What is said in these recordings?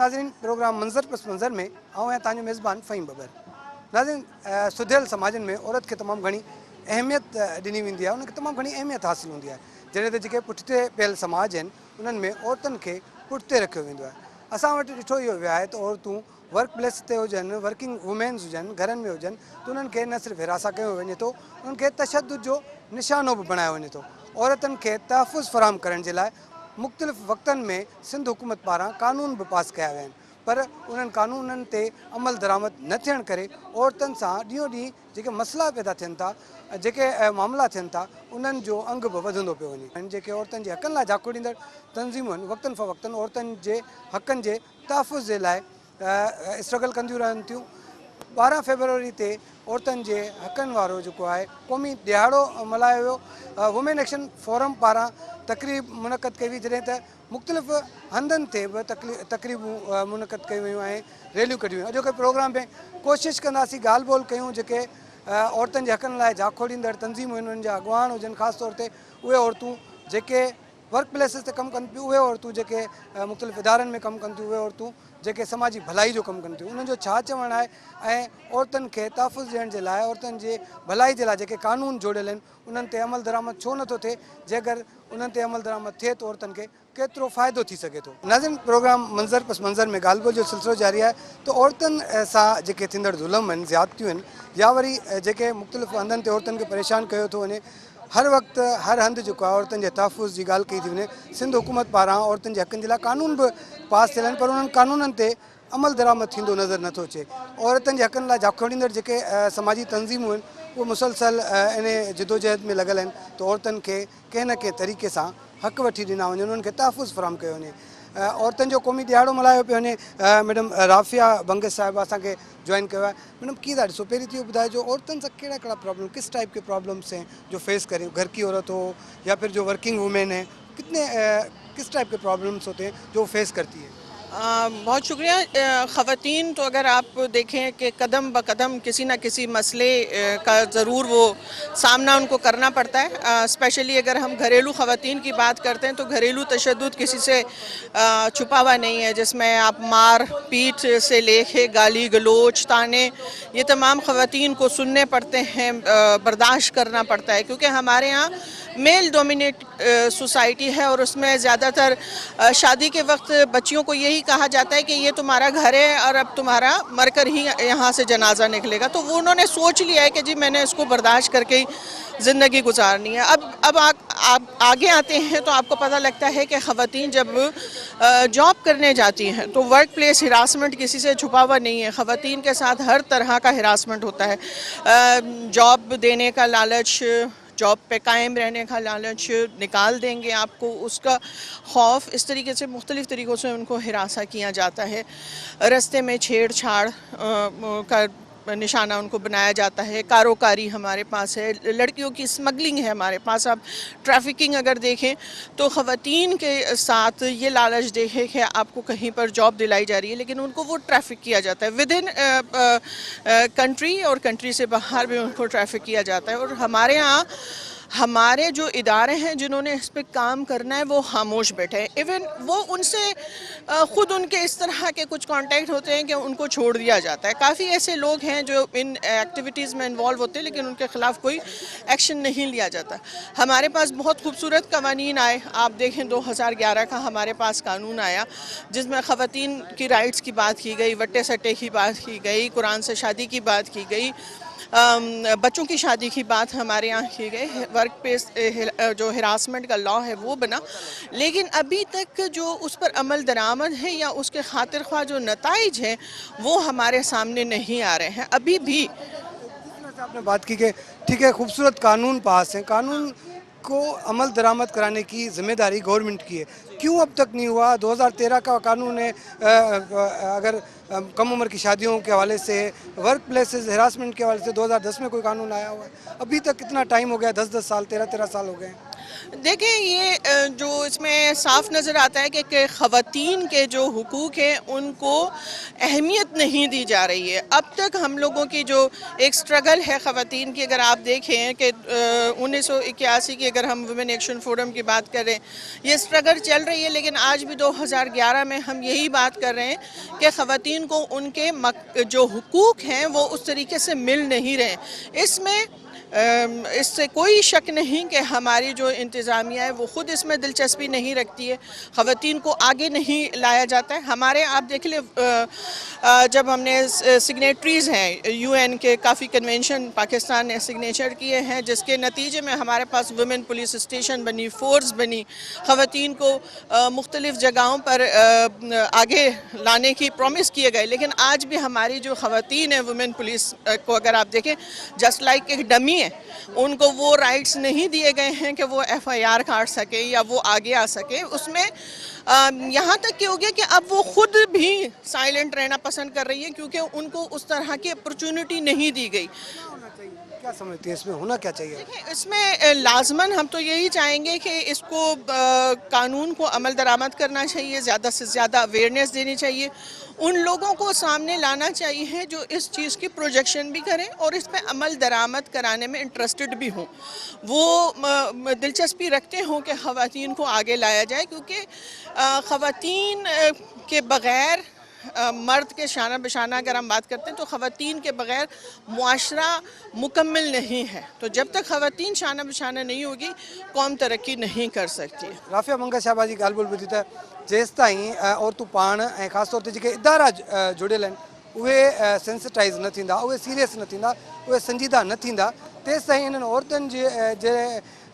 नाज़रीन प्रोग्राम मंज़र पस मंज़र में आऊँ ऐं तव्हांजो मेज़बान फ़हीम बबर। नाज़रीन सुधियल समाजन में औरत के तमामु घणी अहमियत ॾिनी वेंदी आहे, उनखे तमामु घणी अहमियत हासिल हूंदी आहे। जॾहिं त जेके पुठिते पियल समाज आहिनि उन्हनि में औरतुनि खे पुठिते रखियो वेंदो आहे। असां वटि ॾिठो इहो वियो आहे त औरतूं वर्क प्लेस ते हुजनि, वर्किंग वुमेन्स हुजनि, घरनि में हुजनि, त उन्हनि खे न सिर्फ़ु हिरासा कयो वञे थो, उन्हनि खे तशद्दुद जो निशानो बि बणायो वञे थो। औरतुनि खे तहफ़ुज़ फ़राहम करण जे लाइ मुख़्तलिफ़ वक़्तनि में सिंध हुकूमत पारां कानून बि पास कया विया आहिनि, पर उन्हनि कानूननि ते अमल दरामद न थियण करे औरतुनि सां ॾींहों ॾींहुं जेके मसइला पैदा थियनि था, जेके मामला थियनि था, उन्हनि जो अंग बि वधंदो पियो वञे। जेके औरतुनि जे हक़नि लाइ झाकोड़ींदड़ तंज़ीमूं आहिनि, वक़्तनि फ़वक़्तनि औरतुनि जे हक़नि जे तहफ़ुज़ जे लाइ स्ट्रगल कंदियूं रहनि थियूं। 12 फरवरी ते औरतुनि जे हक़नि वारो जेको आहे क़ौमी ॾिहाड़ो मल्हायो वियो। वुमेन एक्शन फोरम पारां तक़रीब मुनक़द कई हुई, जॾहिं त मुख़्तलिफ़ हंधनि ते बि तक़रीबूं मुनक़द कयूं वियूं ऐं रैलियूं कढियूं वियूं। अॼोके प्रोग्राम में कोशिशि कंदासीं ॻाल्हि ॿोल कयूं जेके औरतुनि जे हक़नि लाइ झाकोड़ींदड़ तंज़ीमूं आहिनि, उन्हनि जा अॻुवान हुजनि, ख़ासि तौर ते उहे औरतूं जेके वर्क प्लेसिस ते कमु कनि थियूं, उहे औरतूं जेके मुख़्तलिफ़ इदारनि में कमु कनि थियूं, उहे औरतूं जेके समाजी भलाई जो कमु कनि थियूं, उन्हनि जो छा चवणु आहे ऐं औरतुनि खे तहफ़ुज़ ॾियण जे लाइ, औरतुनि जे भलाई जे लाइ जेके कानून जोड़ियल आहिनि उन्हनि ते अमल दरामद छो नथो थिए, जेकर उन्हनि ते अमल दरामद थिए त औरतुनि खे केतिरो फ़ाइदो थी सघे थो। नाज़रीन प्रोग्राम मंज़र पस मंज़र में ॻाल्हि ॿोल जो सिलसिलो जारी आहे त औरतुनि सां जेके थींदड़ ज़ुल्म आहिनि, ज़्यादतियूं आहिनि, या वरी जेके मुख़्तलिफ़ हंधनि ते औरतुनि खे परेशान कयो थो वञे, हर वक़्तु हर हंधि जेको आहे औरतुनि जे तहफ़ुज़ जी ॻाल्हि कई थी वञे। सिंध हुकूमत पारां औरतुनि जे हक़नि जे लाइ कानून बि पास थियल आहिनि, पर उन्हनि कानूननि ते अमल दरामद थींदो नज़र नथो अचे। औरतुनि जे हक़नि लाइ झाकोड़ींदड़ जेके समाजी तंज़ीमूं आहिनि उहे मुसलसल इन जिदोजहद में लॻल आहिनि त औरतुनि खे कंहिं न कंहिं तरीक़े सां हक़ वठी ॾिना वञनि, उन्हनि खे तहफ़ुज़ फ़राहम कयो वञे। औरतुनि जो क़ौमी ॾिहाड़ो मल्हायो पियो वञे। मैडम राफ़िया बंगश साहिबा असांखे जॉइन कयो आहे। मैडम कीअं था ॾिसो, पहिरीं त इहो ॿुधाइजो औरतुनि सां कहिड़ा कहिड़ा प्रॉब्लम, किस टाइप के प्रॉब्लम्स हैं जो फेस करें, घर की औरत हो या फिर जो वर्किंग वुमेन है, किस टाइप के प्रॉब्लम्स होते हैं जो फेस करती है? बहुत शुक्रिया। ख़वातीन तो अगर आप देखें कि कदम ब कदम किसी न किसी मसले का ज़रूर वो सामना उनको करना पड़ता है। स्पेशली अगर हम घरेलू ख़वातीन की बात करते हैं तो घरेलू तशद्दुद किसी से छुपा हुआ नहीं है, जिसमें आप मार पीट से लेके गाली गलोच ताने ये तमाम ख़वातीन को सुनने पड़ते हैं, बर्दाश्त करना पड़ता है, क्योंकि हमारे यहाँ मेल डोमिनेट सोसाइटी है और उसमें ज़्यादातर शादी के वक्त बच्चियों को यही कहा जाता है कि ये तुम्हारा घर है और अब तुम्हारा मरकर ही यहाँ से जनाजा निकलेगा। तो वो उन्होंने सोच लिया है कि जी मैंने इसको बर्दाश्त करके ही ज़िंदगी गुजारनी है। अब आप आगे आते हैं तो आपको पता लगता है कि ख़वातीन जब जॉब करने जाती हैं तो वर्क प्लेस हिरासमेंट किसी से छुपा हुआ नहीं है। ख़वातीन के साथ हर तरह का हिरासमेंट होता है। जॉब देने का लालच, जॉब पे कायम रहने का लालच, निकाल देंगे आपको उसका खौफ, इस तरीके से मुख्तलिफ़ तरीक़ों से उनको हिरासा किया जाता है। रास्ते में छेड़छाड़ का निशाना उनको बनाया जाता है। कारोकारी हमारे पास है, लड़कियों की स्मगलिंग है हमारे पास। आप ट्रैफिकिंग अगर देखें तो ख़वातीन के साथ ये लालच देखें कि आपको कहीं पर जॉब दिलाई जा रही है, लेकिन उनको वो ट्रैफिक किया जाता है विद इन कंट्री, और कंट्री से बाहर भी उनको ट्रैफिक किया जाता है। और हमारे यहाँ हमारे जो इदारे हैं जिन्होंने इस पर काम करना है वो खामोश बैठे हैं। इवन वो उनसे ख़ुद उनके इस तरह के कुछ कांटेक्ट होते हैं कि उनको छोड़ दिया जाता है। काफ़ी ऐसे लोग हैं जो इन एक्टिविटीज़ में इन्वॉल्व होते हैं लेकिन उनके ख़िलाफ़ कोई एक्शन नहीं लिया जाता। हमारे पास बहुत खूबसूरत कवानीन आए, आप देखें 2011 का हमारे पास कानून आया जिसमें ख़वातीन की राइट्स की बात की गई, वट्टे सट्टे की बात की गई, कुरान से शादी की बात की गई, बच्चों की शादी की बात हमारे यहाँ की गई, वर्क प्लेस जो हिरासमेंट का लॉ है वो बना। लेकिन अभी तक जो उस पर अमल दरामद है या उसके खातिर ख्वाह जो नताइज हैं वो हमारे सामने नहीं आ रहे हैं अभी भी। आपने बात की कि ठीक है खूबसूरत कानून पास है, कानून को अमल दरामद कराने की जिम्मेदारी गवर्नमेंट की है, क्यों अब तक नहीं हुआ? 2013 का कानून है, अगर कम उम्र की शादियों के हवाले से, वर्क प्लेसेस हरासमेंट के हवाले से 2010 में कोई कानून आया हुआ है, अभी तक कितना टाइम हो गया? 10-10 साल, 13-13 साल हो गए हैं। देखें ये जो इसमें साफ नज़र आता है कि ख़वातीन के जो हुकूक हैं उनको अहमियत नहीं दी जा रही है। अब तक हम लोगों की जो एक स्ट्रगल है ख़वातीन की, अगर आप देखें कि 1981 की अगर हम वुमेन एक्शन फोरम की बात करें, ये स्ट्रगल चल रही है, लेकिन आज भी 2011 में हम यही बात कर रहे हैं कि ख़वातीन को उनके जो हुकूक हैं वो उस तरीके से मिल नहीं रहे। इससे कोई शक नहीं कि हमारी जो इंतज़ामिया है वो ख़ुद इसमें दिलचस्पी नहीं रखती है, ख़वातीन को आगे नहीं लाया जाता है। हमारे आप देख ले जब हमने सिग्नेटरीज़ हैं UN के काफ़ी कन्वेंशन पाकिस्तान ने सिग्नेचर किए हैं, जिसके नतीजे में हमारे पास वुमेन पुलिस स्टेशन बनी, फोर्स बनी, ख़वातीन को मुख्तलिफ़ जगहों पर आगे लाने की प्रॉमिस किए गए, लेकिन आज भी हमारी जो ख़वातीन है वुमेन पुलिस को अगर आप देखें जस्ट लाइक एक डमी है, उनको वो राइट्स नहीं दिए गए हैं कि वो FIR काट सके या वो आगे आ सके। उसमें यहाँ तक कि हो गया कि अब वो खुद भी साइलेंट रहना पसंद कर रही है क्योंकि उनको उस तरह की अपॉर्चुनिटी नहीं दी गई। क्या समझती है इसमें होना क्या चाहिए? देखिए इसमें लाजमन हम तो यही चाहेंगे कि इसको कानून को अमल दरामद करना चाहिए, ज़्यादा से ज़्यादा अवेयरनेस देनी चाहिए, उन लोगों को सामने लाना चाहिए जो इस चीज़ की प्रोजेक्शन भी करें और इस पर अमल दरामद कराने में इंटरेस्टेड भी हों, वो दिलचस्पी रखते हों कि ख़वातीन को आगे लाया जाए, क्योंकि ख़वातीन के बग़ैर मर्द के शाना बशाना अगर हम बात करते हैं तो ख़वातीन के बग़ैर मुआशरा मुकम्मल नहीं है। तो जब तक ख़वातीन शाना बशाना नहीं होगी कौम तरक्की नहीं कर सकती है। राफ़िया मंगा शाहबाजी ॻाल्हि ॿोल ॿुधी त जेसिताईं औरतूं पाण ऐं ख़ासि तौर ते जेके इदारा जुड़ियल आहिनि उहे सेंसिटाइज़ न थींदा, उहे सीरियस न थींदा, उहे संजीदा न थींदा, तेसिताईं इन्हनि औरतुनि जे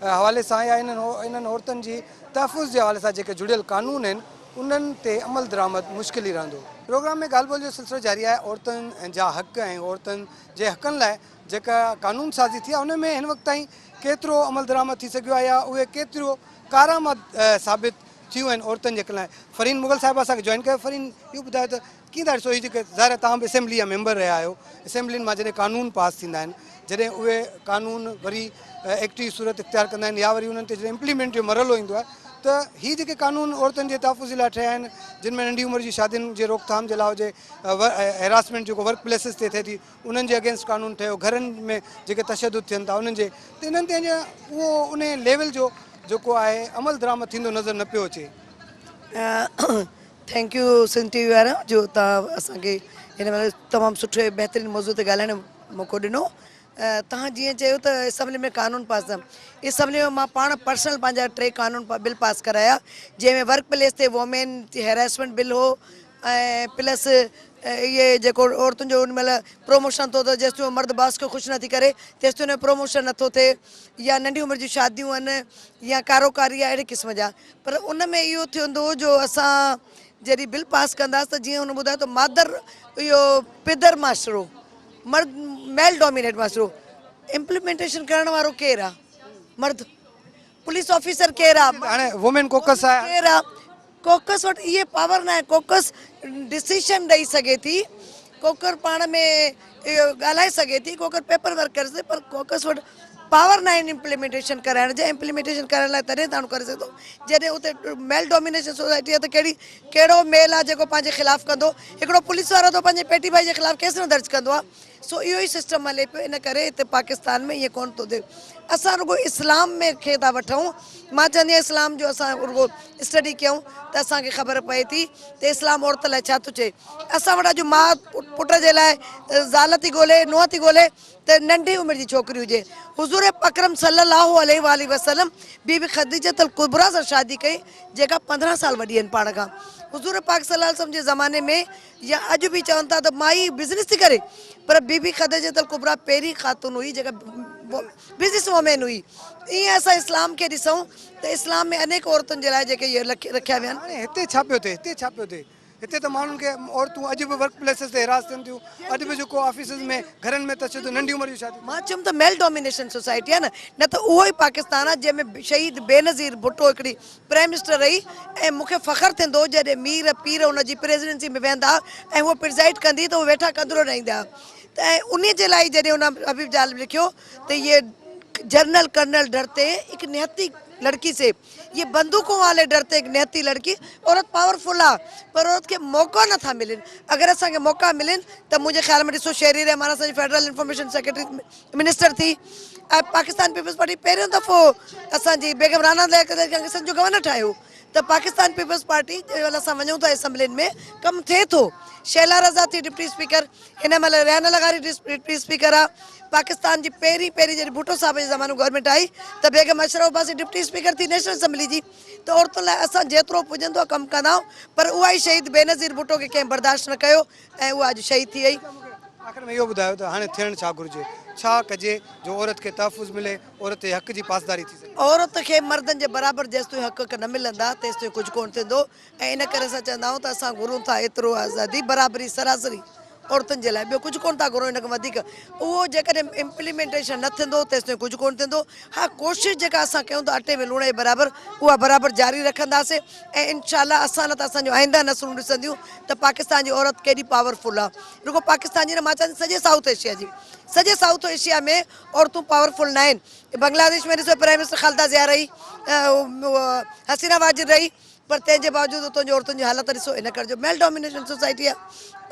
हवाले सां या इन्हनि औरतुनि जी तहफ़ुज़ जे हवाले सां जेके जुड़ियल क़ानून आहिनि उन्हनि ते अमल दरामद मुश्किल ई रहंदो। प्रोग्राम में ॻाल्हि ॿोल जो सिलसिलो जारी आहे। औरतुनि जा हक़ ऐं औरतुनि जे हक़नि लाइ जेका कानून साज़ी थी आहे उन में हिन वक़्त ताईं केतिरो अमल दरामद थी सघियो आहे या उहे केतिरो कारआमद साबित थियूं आहिनि औरतुनि जे लाइ। फ़रीन मुग़ल साहिब असांखे जॉइन कयो। फ़रीन इहो ॿुधायो त कीअं था ॾिसो हीअ जेके ज़ाहिर तव्हां बि असेंबली जा मेंबर रहिया आहियो, असेंबलियुनि मां जॾहिं कानून पास थींदा आहिनि, जॾहिं उहे कानून वरी एक्टिव सूरत इख़्तियार कंदा आहिनि या वरी उन्हनि ते जॾहिं इम्प्लीमेंट जो मरहलो ईंदो आहे, त हीअ जेके कानून औरतुनि जे तहफ़ुज़ लाइ ठहिया आहिनि, जिन में नंढी उमिरि जी शादियुनि जे रोकथाम जे लाइ हुजे, हेरासमेंट जेको वर्क प्लेसिस ते थिए थी उन्हनि जे अगेंस्ट कानून ठहियो, घरनि में जेके तशदुद थियनि था उन्हनि जे, त इन्हनि ते अञा उहो उन लेवल जो जेको आहे अमल दरामद थींदो नज़र न पियो अचे। थैंक यू सिंध TV वारा जो तव्हां असांखे हिन महिल तमामु सुठे बहितरीनु मौज़ूअ ते ॻाल्हाइण जो मौक़ो ॾिनो। तव्हां जीअं चयो त असेंबली में कानून पास थिया, असेंबली में मां पाण पर्सनल पंहिंजा 3 कानून बिल पास कराया, जंहिंमें वर्क प्लेस ते वोमेन हेरासमेंट बिल हो ऐं प्लस ये जेको औरतुनि जो उन महिल प्रोमोशन थो थिए, जेसिताईं मर्द बास खे ख़ुशि नथी करे तेसिताईं प्रोमोशन नथो थिए, या नंढी उमिरि जूं शादियूं आहिनि या कारोकारी आहे अहिड़े क़िस्म जा। पर उन में इहो थींदो जो असां जॾहिं बिल पास कंदासीं त जीअं हुन ॿुधायो त मादर इहो पिदर मास्टरो मर्द मेल डोमिनेट मास्टरो, इम्प्लीमेंटेशन करण वारो केरु आहे? मर्द। पुलिस ऑफिसर केरु आहे? हाणे वुमेन कोकस आहे, केरु आहे? कोकस वटि इहे पावर न आहे। कोकस डिसीशन ॾेई सघे थी, कोकर पाण में इहो ॻाल्हाए सघे थी, कोकर पेपर वर्क करे सघे, पर कोकस वटि पावर न आहिनि इम्प्लीमेंटेशन कराइण जा। इम्प्लीमेंटेशन करण लाइ तॾहिं तव्हां करे सघंदो जॾहिं उते मेल डोमिनेशन सोसाइटी आहे त कहिड़ो मेल आहे जेको पंहिंजे ख़िलाफ़ु कंदो। हिकिड़ो पुलिस वारो त पंहिंजे पेटी भाई जे ख़िलाफ़ु केस न दर्ज कंदो आहे। सो इहो ई सिस्टम हले पियो, इन करे हिते पाकिस्तान में ईअं कोन थो थिए। असां रुगो इस्लाम में खे था वठूं, मां चवंदी आहियां इस्लाम जो असां रुगो स्टडी कयूं त असांखे ख़बर पए थी त इस्लाम औरत लाइ छा थो चए। असां वटि अॼु माउ पुट जे लाइ ज़ाल थी ॻोल्हे, नुंहुं थी ॻोल्हे त नंढी उमिरि जी छोकिरी हुजे। हुज़ूर अकरम सल्लल्लाहु अलैहि वसल्लम बीबी ख़दीजतुल कुबरा सां शादी कई, जेका 15 साल वॾी आहिनि पाण खां। हुज़ूर पाक सल्लल्लाहु अलैहि वसल्लम जे ज़माने में या अॼु बि चवनि था त माई बिज़नेस थी करे, पर बीबी ख़दीजतुल कुबरा पहिरीं ख़ातून हुई जेका बिज़नेस वोमेन हुई। ईअं असां इस्लाम खे ॾिसूं त इस्लाम में अनेक औरतुनि जे लाइ जेके इहे रखिया विया आहिनि। हाणे हिते छा पियो थिए, हिते छा पियो थिए? हिते त माण्हुनि खे औरतूं अॼु बि वर्क प्लेसिस ते हिरास थियनि थियूं, अॼु बि जेको ऑफिसिस में घरनि में तशदुद, नंढी उमिरि जी शादियूं। मां चयुमि त मेल डोमिनेशन सोसाइटी आहे न त उहो ई पाकिस्तान आहे जंहिंमें शहीद बेनज़ीर भुट्टो हिकिड़ी प्राइम मिनिस्टर रही, ऐं मूंखे फ़ख़्रु थींदो जॾहिं मीर पीर हुनजी प्रेसिडेंसी में वेहंदा ऐं उहो प्रिज़ाइड कंदी त उहे वेठा कंदरो रहंदा। त ऐं उन जे लाइ जॾहिं हुन हबीब जाल लिखियो त इहे जनरल कर्नल डरते हिकु निहती लड़की से, ये बंदूकों वाले डरते एक निहत्ती लड़की। औरत पावरफुल आ पर औरत के मौका नथा मिलन। अगर असांखे मौका मिलन त मुझे ख्याल में ॾिसो शहरी रहमान असांजी फेडरल इंफॉर्मेशन सेक्रेटरी मिनिस्टर थी, पाकिस्तान पीपल्स पार्टी पहिरियों दफ़ो असांजी बेगम राना कंग्रेसन जो गवर्नर ठाहियो, त पाकिस्तान पीपल्स पार्टी जंहिं असां वञूं था असेंबलिन में कमु थिए थो। शैला रज़ा थी डिप्टी स्पीकर, हिन महिल रियाना लगारी डिप्टी स्पीकर आहे। पाकिस्तान जी पहिरीं जॾहिं भुट्टो साहब जे ज़मानो गवर्नमेंट आई त बेगम अशरफ अब्बासी डिप्टी स्पीकर थी नेशनल असेंबली जी। त औरतुनि लाइ असां जेतिरो पुॼंदो आहे कमु कंदा आहियूं, पर उहा ई शहीद बेनज़ीर भुट्टो खे कंहिं बर्दाश्त न कयो ऐं उहा अॼु शहीद थी वई। आख़िर में इहो ॿुधायो त हाणे थियणु छा घुरिजे, छा कजे जो औरत खे तहफ़ुज़ मिले, औरत जे हक़ जी पासदारी थी सघे। औरत खे मर्दनि जे बराबरि जेसिताईं हक़ न मिलंदा तेसिताईं कुझु कोन थींदो। ऐं इन करे असां चवंदा आहियूं त असां घुरूं था एतिरो आज़ादी बराबरी सरासरी औरतुनि जे लाइ, ॿियो कुझु कोन था घुरूं इन खां वधीक। उहो जेकॾहिं इम्प्लीमेंटेशन न थींदो तेसिताईं कुझु कोन थींदो। हा, कोशिशि जेका असां कयूं था अटे में लूण जे बराबरि, उहा बराबरि जारी रखंदासीं ऐं इनशाला असां न त असांजो आईंदा नसलूं ॾिसंदियूं त पाकिस्तान जी औरत केॾी पावरफुल आहे। रुगो पाकिस्तान जी न, मां चवां सॼे साउथ एशिया जी, सॼे साउथ एशिया में औरतूं पावरफुल न आहिनि। बांग्लादेश में ॾिसो प्राइम मिनिस्टर ख़ालिदा ज़िया रही, हसीना वाजिद रही, पर तंहिंजे बावजूदि उतां जी औरतुनि जी हालत ॾिसो। इन करे जो मेल डोमिनेशन सोसाइटी आहे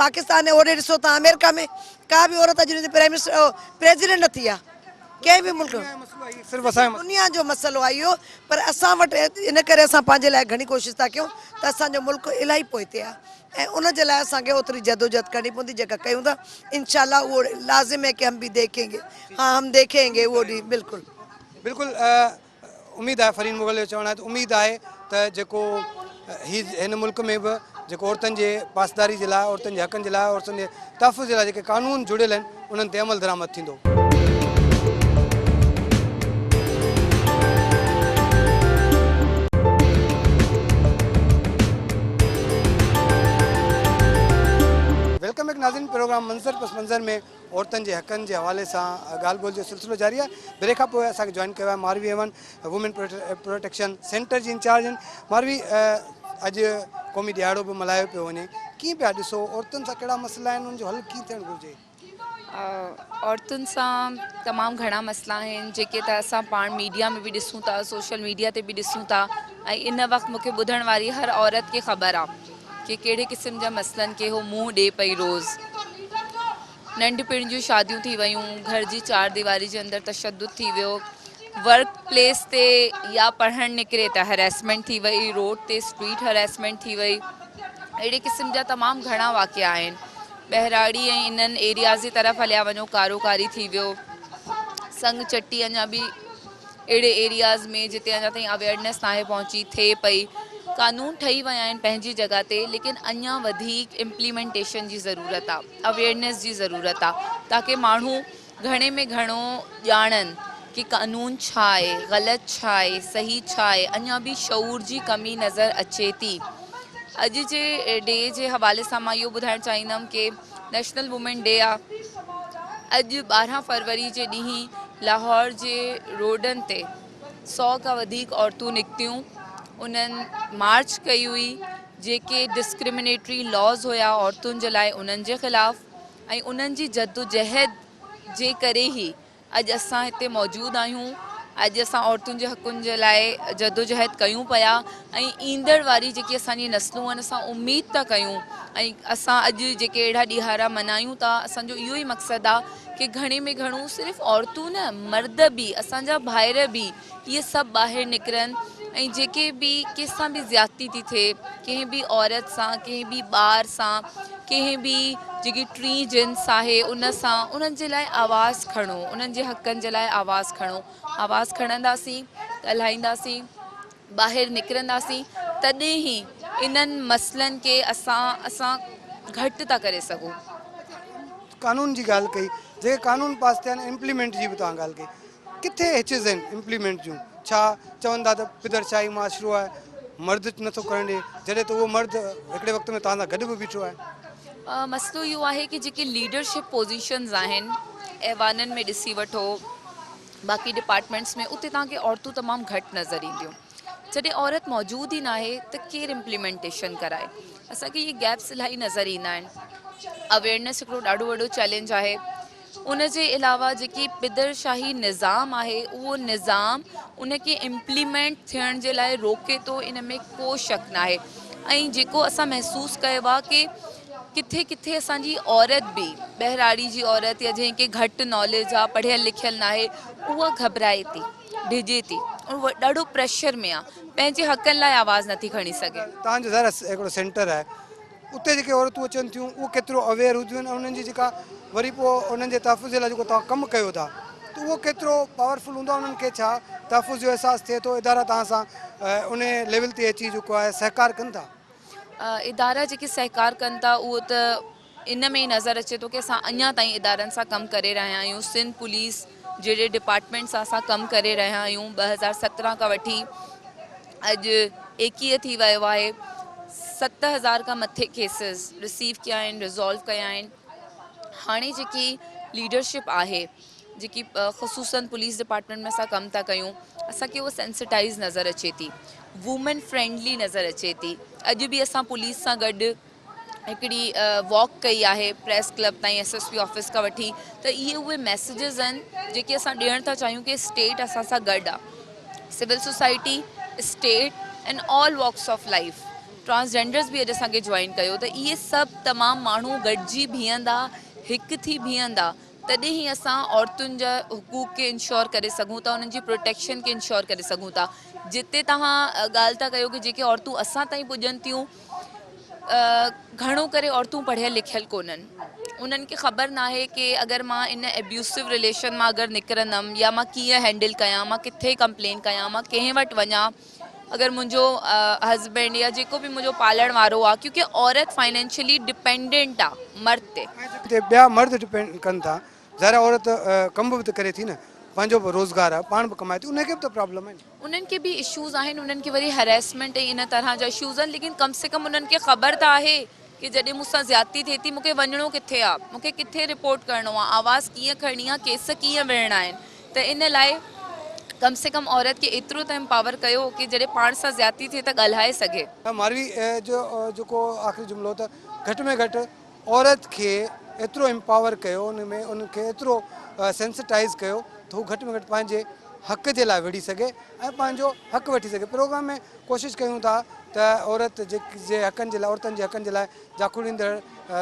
पाकिस्तान में। होॾे ॾिसो तव्हां अमेरिका में का बि औरत अॼु प्राइम मिनिस्टर प्रेसिडेंट न थी आहे कंहिं बि मुल्क में। सिर्फ़ु असांजो दुनिया जो मसइलो आहे इहो, पर असां वटि इन करे असां पंहिंजे लाइ घणी कोशिशि था कयूं त असांजो मुल्क इलाही पोइते आहे ऐं उन जे लाइ असांखे ओतिरी जदोजहद करणी पवंदी जेका कयूं था। इंशाल्लाह उहो लाज़िम है कि हम भी देखेंगे, हाँ हम देखेंगे उहो ॾींहुं बिल्कुलु। बिल्कुलु उमेदु आहे, फ़रीन मुग़ल जो चवणु आहे त उमेदु आहे त जेको हिन मुल्क में बि जेको औरतुनि जे पासदारी जे लाइ, औरतुनि जे हक़नि जे लाइ, औरतुनि जे तहफ़ुज़ जे लाइ जेके कानून जुड़ियल आहिनि उन्हनि ते अमल दरामद थींदो। वेलकम बैक नाज़रीन, प्रोग्राम मंज़र पस मंज़र में औरतुनि जे हक़नि जे हवाले सां ॻाल्हि ॿोल जो सिलसिलो जारी आहे। ब्रेक खां पोइ असांखे जॉइन कयो आहे मारवी एवन वुमेन प्रोटेक्शन सेंटर जी इंचार्ज आहिनि। मारवी, अॼु क़ौमी ॾियारो बि मल्हायो पियो वञे, कीअं पिया ॾिसो औरतुनि सां कहिड़ा मसइला आहिनि, उनजो हल कीअं थियणु घुरिजे? औरतुनि सां तमामु घणा मसइला आहिनि जेके त असां पाण मीडिया में बि ॾिसूं था, सोशल मीडिया ते बि ॾिसूं था ऐं इन वक़्तु मूंखे ॿुधण वारी हर औरत खे ख़बर आहे कि कहिड़े क़िस्म जा मसइलनि खे उहो मुंहुं ॾिए पई। रोज़ नंढपिण जूं शादियूं थी वियूं, घर जी चार दीवारी जे अंदरि तशद्दुद थी वियो, वर्क प्लेस ते या पढ़णु निकिरे त हैरेसमेंट थी वई, रोड ते स्ट्रीट हैरेसमेंट थी वई। अहिड़े क़िस्म जा तमामु घणा वाक़िया आहिनि। बहिराड़ी ऐं इन्हनि एरियाज़ जी तरफ़ हलिया वञो, कारोकारी थी वियो, संग चट्टी अञा बि अहिड़े एरियाज़ में जिते अञा ताईं अवेयरनेस नाहे पहुची थिए पई। कानून ठही विया आहिनि पंहिंजी जॻह ते, लेकिन अञा वधीक इम्प्लीमेंटेशन जी ज़रूरत आहे, अवेयरनेस जी ज़रूरत आहे, ताकी माण्हू घणे में घणो ॼाणनि कि कानून छा आहे, ग़लति छा आहे, सही छा आहे। अञा बि शऊर जी कमी नज़र अचे थी। अॼु जे डे जे हवाले सां मां इहो ॿुधाइणु चाहींदमि कि नेशनल वुमेन डे आहे। अॼु 12 फरवरी जे ॾींहुं लाहौर जे रोडनि ते 100 खां वधीक औरतूं निकितियूं, उन्हनि मार्च कई हुई। जेके डिस्क्रिमिनेटरी लॉज़ हुया औरतुनि जे लाइ उन्हनि जे ख़िलाफ़ु ऐं उन्हनि जी जद्दोजहद जे करे ई अॼु असां हिते मौजूदु आहियूं। अॼु असां औरतुनि जे हक़ुनि जे लाइ जद्दोजहद कयूं पिया ऐं ईंदड़ वारी जेकी असांजी नस्लूं आहिनि असां उमेद था कयूं ऐं असां अॼु जेके अहिड़ा ॾिहारा मल्हायूं था, असांजो इहो ई मक़सदु आहे कि घणे में घणो सिर्फ़ु औरतूं न, मर्द बि, असांजा भाइर बि, इहे सभु ॿाहिरि निकिरनि ऐं जेके बि कंहिंसां बि ज़्यादती थी थिए, कंहिं बि औरत सां, कंहिं बि ॿार सां, कंहिं बि जेकी टी जिन्स आहे उन सां, उन्हनि जे लाइ आवाज़ु खणो, उन्हनि जे हक़नि जे लाइ आवाज़ु खणो। आवाज़ु खणंदासीं, ॻाल्हाईंदासीं, ॿाहिरि निकिरंदासीं, तॾहिं ई इन्हनि मसइलनि खे असां घटि था करे सघूं। कानून जी ॻाल्हि कई, जेके कानून पास थिया आहिनि इम्प्लीमेंट जी बि तव्हां ॻाल्हि कई, किथे हिचिस आहिनि इम्प्लीमेंट जूं? छा चवंदा त पिदरशाही माशरो आहे, मर्द नथो करणु ॾिए, जॾहिं त उहो मर्द हिकिड़े वक़्त में तव्हां सां गॾु बि बीठो आहे। मसइलो इहो आहे कि जेके लीडरशिप पोज़ीशन्स आहिनि, ऐवाननि में ॾिसी वठो, बाक़ी डिपार्टमेंट्स में, उते तव्हांखे औरतूं तमामु घटि नज़र ईंदियूं। जॾहिं औरत मौजूदु ई न आहे त केरु इम्प्लीमेंटेशन कराए? असांखे इहे गैप्स इलाही नज़र ईंदा आहिनि। अवेयरनेस हिकिड़ो ॾाढो वॾो चैलेंज आहे। उन जे अलावा जेकी पिदरशाही निज़ाम आहे उहो निज़ाम उनखे इम्प्लीमेंट थियण जे लाइ रोके थो, इन में को शक न आहे। ऐं जेको असां महसूसु कयो आहे कि किथे किथे असांजी औरत बि, ॿहिराड़ी जी औरत या जंहिंखे घटि नॉलेज आहे, पढ़ियल लिखियल न आहे, उहा घबराए थी, डिॼे थी, उहा ॾाढो प्रेशर में आहे, पंहिंजे हक़नि लाइ आवाज़ नथी खणी सघे। तव्हांजो ज़रा हिकिड़ो सेंटर आहे, उते जेके औरतूं अचनि थियूं उहो केतिरो अवेयर हूंदियूं आहिनि, उन्हनि जी जेका वरी पोइ उन्हनि जे तहफ़ुज़ जे लाइ जेको तव्हां कमु कयो था त उहो केतिरो पावरफुल हूंदो आहे, उन्हनि खे छा तहफ़ुज़ जो अहसासु थिए थो, इदारा तव्हां सां उन लेवल ते अची जेको आहे सहकार कनि था? इदारा जेके सहकार कनि था उहो त इन में ई नज़र अचे थो कि असां अञा ताईं इदारनि सां कमु करे रहिया आहियूं। सिंध पुलिस जहिड़े डिपार्टमेंट सां असां कमु करे रहिया आहियूं। 2017 खां वठी अॼु 21 थी वियो आहे। 7000 खां मथे केसिस रिसीव कया आहिनि, रिज़ॉल्व कया आहिनि। हाणे जेकी लीडरशिप आहे, जेकी ख़ुसूसन पुलिस डिपार्टमेंट में असां कमु था कयूं, असांखे उहो सेंसिटाइज़ नज़र अचे थी, वूमेन फ्रेंडली नज़र अचे थी। अॼु बि असां पुलिस सां गॾु हिकिड़ी वॉक कई आहे प्रेस क्लब ताईं, SSP ऑफिस खां वठी। त इहे उहे मैसेजिस आहिनि जेके असां ॾियणु था चाहियूं कि स्टेट असां सां गॾु आहे। Civil society, state and all walks of life, transgenders बि अॼु असांखे जॉइन कयो। त इहे सभु तमामु माण्हू गॾिजी बीहंदा, हिकु थी बीहंदा, तॾहिं ई असां औरतुनि जा हुकूक खे इंश्योर करे सघूं था, उन्हनि जी प्रोटेक्शन खे इंश्योर करे सघूं था। जिते तव्हां ॻाल्हि था कयो कि जेके औरतूं असां ताईं पुॼनि थियूं, घणो करे औरतूं पढ़ियल लिखियल कोन्हनि, उन्हनि खे ख़बर न आहे कि अगरि मां इन एब्यूसिव रिलेशन मां अगरि निकिरंदमि या मां कीअं हैंडल कयां, मां किथे कंप्लेन कयां, मां कंहिं वटि वञां, अगरि मुंहिंजो हस्बैंड या जेको बि मुंहिंजो पालण वारो आहे, क्योंकि औरत फाइनेंशियली डिपेंडेंट आहे मर्द ते। ॿिया मर्द डिपेंड कनि था, ज़रा औरत कम बि त करे थी न, पंहिंजो बि रोज़गार आहे, पाण बि कमाए थी, उनखे बि त प्रॉब्लम आहे। उन्हनि खे बि इशूज़ आहिनि, उन्हनि खे वरी हैरेसमेंट ऐं इन तरह जा इशूज़ आहिनि, लेकिन कम से कम उन्हनि खे ख़बर त आहे कि जॾहिं मूंसां ज़्यादती थिए थी, मूंखे वञिणो किथे आहे, मूंखे किथे रिपोर्ट करिणो आहे, आवाज़ कीअं खणणी आहे, केस कीअं विढ़णा आहिनि। त इन लाइ कम से कम औरत खे एतिरो त एम्पावर कयो कि जॾहिं पाण सां ज़्यादती थिए त ॻाल्हाए सघे। मारवी जो जेको आख़िरी जुमिलो त घटि में घटि औरत खे एतिरो एम्पावर कयो, उनमें उनखे एतिरो सेंसिटाइज़ कयो त हू घटि में घटि पंहिंजे हक़ जे लाइ विढ़ी सघे ऐं पंहिंजो हक़ु वठी सघे। प्रोग्राम में कोशिशि कयूं था त औरत जे हक़नि जे लाइ, औरतुनि जे हक़नि जे लाइ जाखू ॾींदड़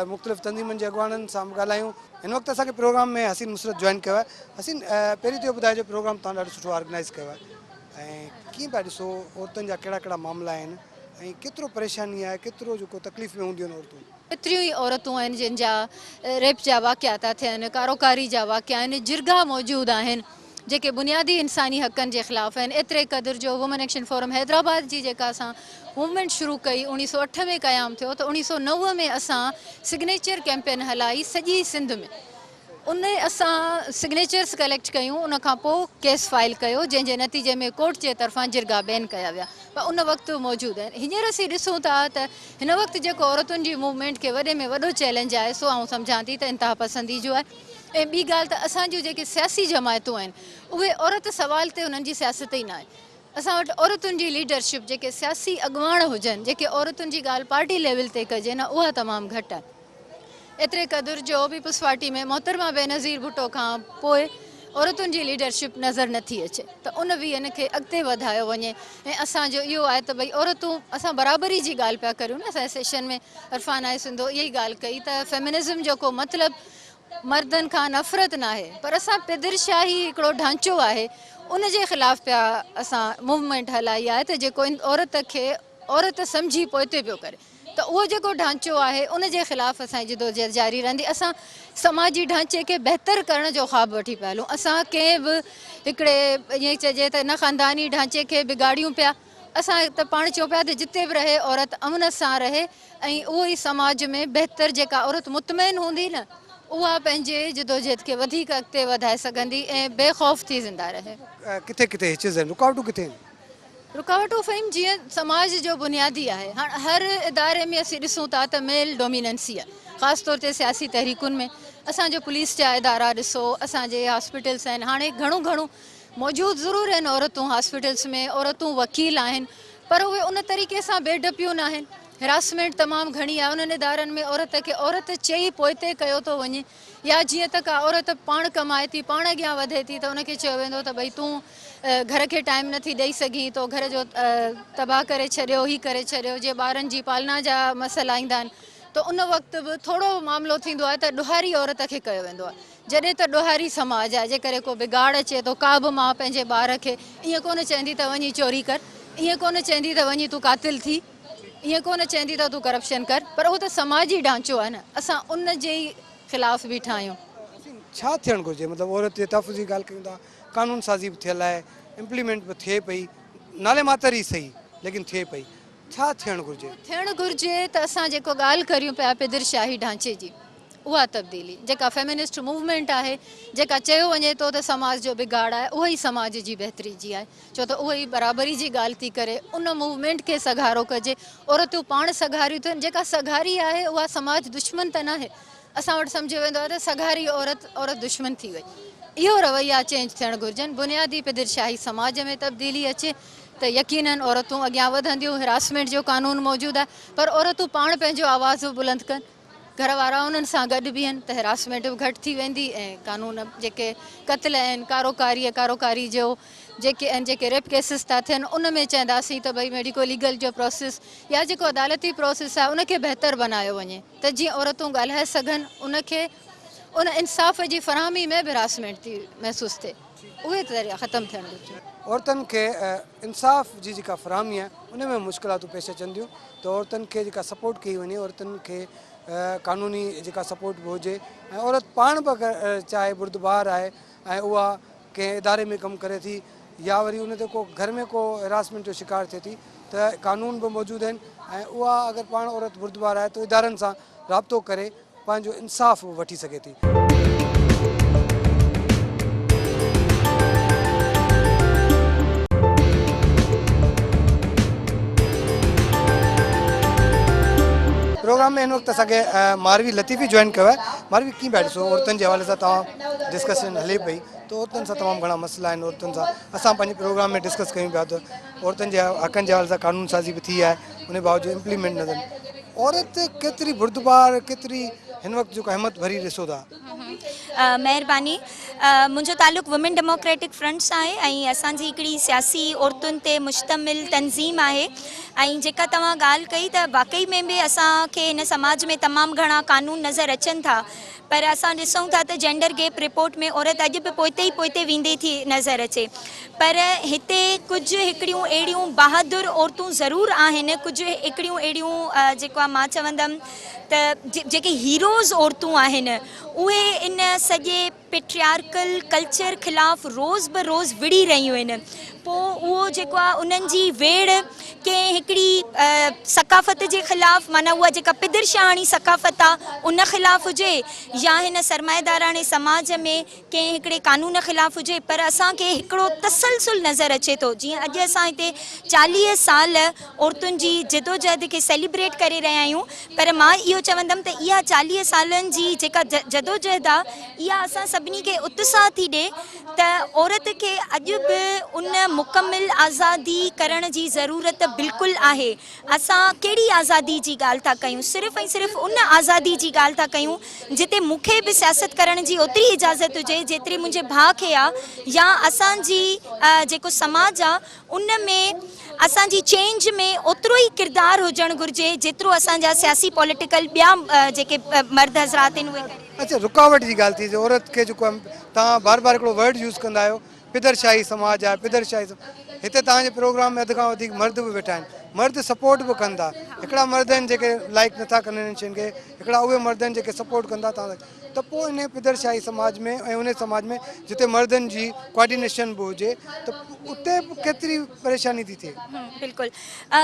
मुख़्तलिफ़ तंज़ीमुनि जे अॻुवाननि सां ॻाल्हायूं। हिन वक़्तु असांखे प्रोग्राम में हसीन मुसरत जॉइन कयो आहे। हसीन, पहिरीं त इहो ॿुधाइजो, प्रोग्राम तव्हां ॾाढो सुठो ऑर्गेनाइज़ कयो आहे ऐं कीअं पिया ॾिसो, औरतुनि जा कहिड़ा कहिड़ा मामला आहिनि ऐं केतिरो परेशानी आहे, केतिरो जेको तकलीफ़ में हूंदियूं आहिनि औरतूं? एतिरियूं ई औरतूं आहिनि जिन जा रेप जा वाक़िया था थियनि, कारोकारी जा वाक़िया आहिनि, जिरगा मौजूदु आहिनि जेके बुनियादी इंसानी हक़नि जे ख़िलाफ़ आहिनि। एतिरे क़दुरु जो वुमन एक्शन फोरम हैदराबाद जी जेका असां मूवमेंट शुरू कई 1908 में क़याम थियो, त 1909 में असां सिग्नेचर कैंपेन हलाई सॼी सिंध में। उन असां सिग्नेचर्स कलेक्ट कयूं, उन खां पोइ केस फाइल कयो, जंहिंजे नतीजे में कोर्ट जे तरफ़ां जिरगा बैन कया विया, पर उन वक़्तु मौजूदु आहिनि। हींअर असीं ॾिसूं था त हिन वक़्तु जेको औरतुनि जी मूवमेंट खे वॾे में वॾो चैलेंज आहे, सो आउं सम्झां थी त इंतिहा पसंदी जो आहे। ऐं ॿी ॻाल्हि त असांजूं जेके सियासी जमायतूं आहिनि, उहे औरत सवाल ते उन्हनि जी सियासत ई न आहे। असां वटि औरतुनि जी लीडरशिप, जेके सियासी अॻुवाण हुजनि, जेके औरतुनि जी ॻाल्हि पार्टी लेवल ते कजे न, उहा तमामु घटि आहे। एतिरे क़दुरु जो बि पुसवाटी में मोहतरमा बेनज़ीर भुट्टो खां पोइ औरतुनि जी लीडरशिप नज़र नथी अचे, त उन बि इन खे अॻिते वधायो वञे। ऐं असांजो इहो आहे त भई औरतूं, असां बराबरी जी ॻाल्हि पिया करियूं न, असांजे सेशन में इरफान आहे सिंधो इहा ई ॻाल्हि कई त फेमिनिज़म जो को मतिलबु मर्दनि खां नफ़रत न आहे, पर असां पिदरशाही हिकिड़ो ढांचो आहे, उन जे ख़िलाफ़ पिया असां मूवमेंट हलाई आहे त जेको औरत खे औरत सम्झी पोइते पियो करे, त उहो जेको ढांचो आहे उन जे ख़िलाफ़ असांजी जिदोजहद जारी रहंदी। असां समाजी ढांचे खे बहितर करण जो ख़्वाबु वठी पिया हलूं। असां कंहिं बि हिकिड़े ईअं चइजे त न ख़ानदानी ढांचे खे बिगाड़ियूं पिया, असां त पाण चऊं पिया त जिते बि रहे औरत अमन सां रहे, ऐं उहो ई समाज में बहितर जेका औरत मुतमइन हूंदी न, उहा पंहिंजे जिदोजहद खे वधीक अॻिते वधाए सघंदी ऐं बेख़ौफ़ थी ज़िंदा रहे। किथे किथे हिचिस आहिनि, रुकावटूं किथे आहिनि? रुकावटूं फ़हिम जीअं समाज जो बुनियादी आहे। हाणे हर इदारे में असीं ॾिसूं था त मेल डोमिनेंसी आहे, ख़ासि तौर ते सियासी तहरीकुनि में। असांजो पुलिस जा इदारा ॾिसो, असांजे हॉस्पिटल्स आहिनि, हाणे घणो घणो मौजूदु ज़रूरु आहिनि औरतूं हॉस्पिटल्स में, औरतूं वकील आहिनि, पर उहे उन तरीक़े सां बेडपियूं न आहिनि। हिरासमेंट तमामु घणी आहे उन्हनि इदारनि में औरत खे औरत चई पोइ ते कयो थो वञे, या जीअं त का औरत पाण कमाए थी, पाण अॻियां वधे थी, त उनखे चयो वेंदो त भई तूं घर खे टाइम नथी ॾेई सघीं, तो घर जो तबाह करे छॾियो, ही करे छॾियो, जीअं ॿारनि जी पालना जा मसइला ईंदा आहिनि, त उन वक़्तु बि थोरो मामिलो थींदो आहे त ॾोहारी औरत खे कयो वेंदो आहे। जॾहिं त ॾोहारी समाज आहे, जे करे को बिगाड़ अचे थो, का बि माउ पंहिंजे ॿार खे ईअं कोन चवंदी त वञी चोरी कर, ईअं कोन चवंदी त वञी तूं कातिल थी, ईअं कोन चवंदी त तूं करप्शन कर, पर उहो त समाजी ढांचो आहे न, असां उन जे ई ख़िलाफ़ बीठा आहियूं। छा थियणु घुरिजे? मतिलबु औरत जे तहफ़ुज़ जी ॻाल्हि कयूं था, कानून साज़ी बि थियल आहे, इम्प्लीमेंट बि थिए पई, नाले मातर ई सही लेकिन थिए पई, छा थियणु घुरिजे? थियणु घुरिजे त असां जेको ॻाल्हि करियूं पिया पिदरशाही ढांचे जी, उहा तब्दीली जेका फेमिनिस्ट मूवमेंट आहे, जेका चयो वञे थो त समाज जो बिगाड़ आहे, उहा ई समाज जी बहितरी जी आहे, छो त उहा ई बराबरी जी ॻाल्हि थी करे, उन मूवमेंट खे सघारो कजे। औरतूं पाण सघारियूं थियनि, जेका सघारी आहे उहा समाज दुश्मन त न आहे, असां वटि सम्झो वेंदो आहे त सघारी औरत दुश्मन थी वई। इहो रवैया चेंज थियणु घुरिजनि, बुनियादी पिदरशाही समाज में तब्दीली अचे त यकीनन औरतूं अॻियां वधंदियूं। हिरासमेंट जो कानून मौजूदु आहे, पर औरतूं पाण पंहिंजो आवाज़ बि बुलंद कनि, घर वारा उन्हनि सां गॾु बीहनि, त हिरासमेंट बि घटि थी वेंदी, ऐं कानून जेके क़त्ल आहिनि, कारोकारी जो जेके आहिनि, जेके रेप केसिस था थियनि, उन में चवंदासीं त भई मेडिको लीगल जो प्रोसेस या जेको अदालती प्रोसेस आहे उनखे बहितर बनायो वञे, त जीअं औरतूं ॻाल्हाए सघनि, उनखे उन इंसाफ़ जी फरहमी में बि हिरासमेंट थी महसूसु थिए, उहे तरीक़ा ख़तमु थियणु घुरिजनि। औरतुनि खे इंसाफ़ जी जेका फरहमी आहे उन में मुश्किलातूं पेश अचनि थियूं, त औरतुनि खे जेका सपोर्ट कई वञे, औरतुनि खे कानूनी जेका सपोर्ट बि हुजे, ऐं औरत पाण बि अगरि चाहे बुर्दबार आहे ऐं उहा कंहिं इदारे में कमु करे थी, या वरी उन ते को घर में को हिरासमेंट जो शिकार थिए थी, त कानून बि मौजूदु आहिनि, ऐं उहा अगरि पाण औरत बुर्दबार आहे त इदारनि सां राब्तो करे पंहिंजो इंसाफ़ वठी सघे थी। प्रोग्राम में हिन वक़्तु असांखे मारवी लतीफ़ी जॉइन कयो आहे। मारवी कीअं पिया ॾिसो, औरतुनि जे हवाले सां तव्हां डिस्कशन हले पई, त औरतुनि सां तमामु घणा मसइला आहिनि, औरतुनि सां असां पंहिंजे प्रोग्राम में डिस्कस कयूं पिया, त औरतुनि जे हक़नि जे हवाले सां कानून साज़ी बि थी आहे, उन बावजूदि इम्प्लीमेंट नज़र औरत केतिरी बुर्दबार, केतिरी हिन वक़्तु जेको हिमत भरी ॾिसो था? महिरबानी, मुंहिंजो तालुक़ु वुमेन डेमोक्रेटिक फ्रंट सां आहे, ऐं असांजी हिकिड़ी सियासी औरतुनि ते मुश्तमिल तंज़ीम आहे, ऐं जेका तव्हां ॻाल्हि कई त वाक़ई में बि असांखे हिन समाज में तमामु घणा कानून नज़र अचनि था, पर असां ॾिसूं था त जेंडर गैप रिपोर्ट में औरत अॼु बि पोइते वेंदी थी नज़र अचे, पर हिते कुझु हिकिड़ियूं अहिड़ियूं बहादुर औरतूं ज़रूरु आहिनि, कुझु हिकिड़ियूं अहिड़ियूं जेको आहे मां चवंदमि त जेके हीरोज़ औरतूं आहिनि, उहे इन सॼे पेट्रियार्कल कल्चर ख़िलाफ़ रोज़ ब रोज़ विड़ी रहियूं आहिनि। पोइ उहो जेको आहे उन्हनि जी वेड़ कंहिं हिकिड़ी सकाफ़त जे ख़िलाफ़, माना उहा जेका पिदरशाही सकाफ़त आहे उन ख़िलाफ़ हुजे, या हिन सरमाएदाराणे समाज में कंहिं हिकिड़े कानून ख़िलाफ़ हुजे, पर असांखे हिकिड़ो तसलसुल नज़र अचे थो। जीअं अॼु असां हिते 40 साल औरतुनि जी जदोजहद खे सेलिब्रेट करे रहिया आहियूं, पर मां इहो चवंदमि त इहा 40 सालनि जी जेका जदोजहद आहे, इहा असां सभिनी खे उत्साह थी ॾिए त औरत खे अॼु बि उन मुकमिल आज़ादी करण जी ज़रूरत बिल्कुलु आहे। असां कहिड़ी आज़ादी जी ॻाल्हि था कयूं? सिर्फ़ु ऐं सिर्फ़ु उन आज़ादी जी ॻाल्हि था कयूं जिते मूंखे बि सियासत करण जी ओतिरी इजाज़त हुजे जेतिरी मुंहिंजे भाउ खे आहे, या असांजी जेको समाज आहे उन में असांजी चेंज में ओतिरो ई किरदारु हुजणु घुरिजे जेतिरो असांजा सियासी पॉलिटिकल ॿिया जेके मर्द हज़रात आहिनि उहे। अच्छा, रुकावट जी ॻाल्हि थी, औरत खे जेको तव्हां बार बार हिकिड़ो वर्ड यूज़ कंदा आहियो, पिदरशाही समाज आहे, पिदरशाही हिते तव्हांजे प्रोग्राम में अधु खां वधीक मर्द बि वेठा आहिनि, मर्द सपोर्ट बि कंदा, हिकिड़ा मर्द आहिनि जेके लाइक नथा कनि हिन शयुनि खे, हिकिड़ा उहे मर्द आहिनि जेके सपोर्ट कंदा तव्हां, त पोइ इन पिदरशाही समाज में ऐं उन समाज में जिते मर्दनि जी कोऑर्डिनेशन बि हुजे, त उते केतिरी परेशानी थी थिए? बिल्कुलु,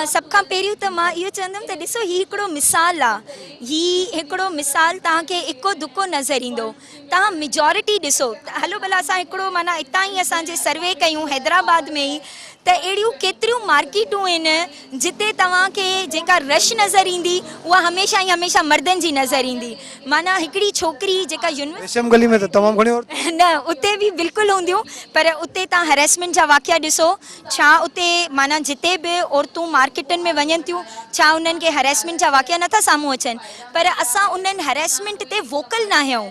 सभ खां पहिरियों त मां इहो चवंदमि त ॾिसो, हीउ हिकिड़ो मिसाल आहे, हीउ हिकिड़ो मिसाल तव्हांखे इको दुको नज़र ईंदो। तव्हां मेजॉरिटी ॾिसो, हलो भला असां हिकिड़ो माना हितां ई असांजे सर्वे कयूं हैदराबाद में ई, त अहिड़ियूं केतिरियूं मार्केटूं आहिनि जिते तव्हांखे जेका रश नज़र ईंदी उहा हमेशह ई हमेशह मर्दनि जी नज़र ईंदी। माना हिकिड़ी छोकिरी जेका रेशम गली में त तमामु घणी औरतूं न उते बि बिल्कुलु हूंदियूं, पर उते तव्हां हैरेसमेंट जा वाक़िया ॾिसो, छा उते माना जिते बि औरतूं मार्केटनि में वञनि थियूं छा उन्हनि खे हैरेसमेंट जा वाक़िया नथा साम्हूं अचनि, पर असां उन्हनि हैरेसमेंट ते वोकल न आहियूं,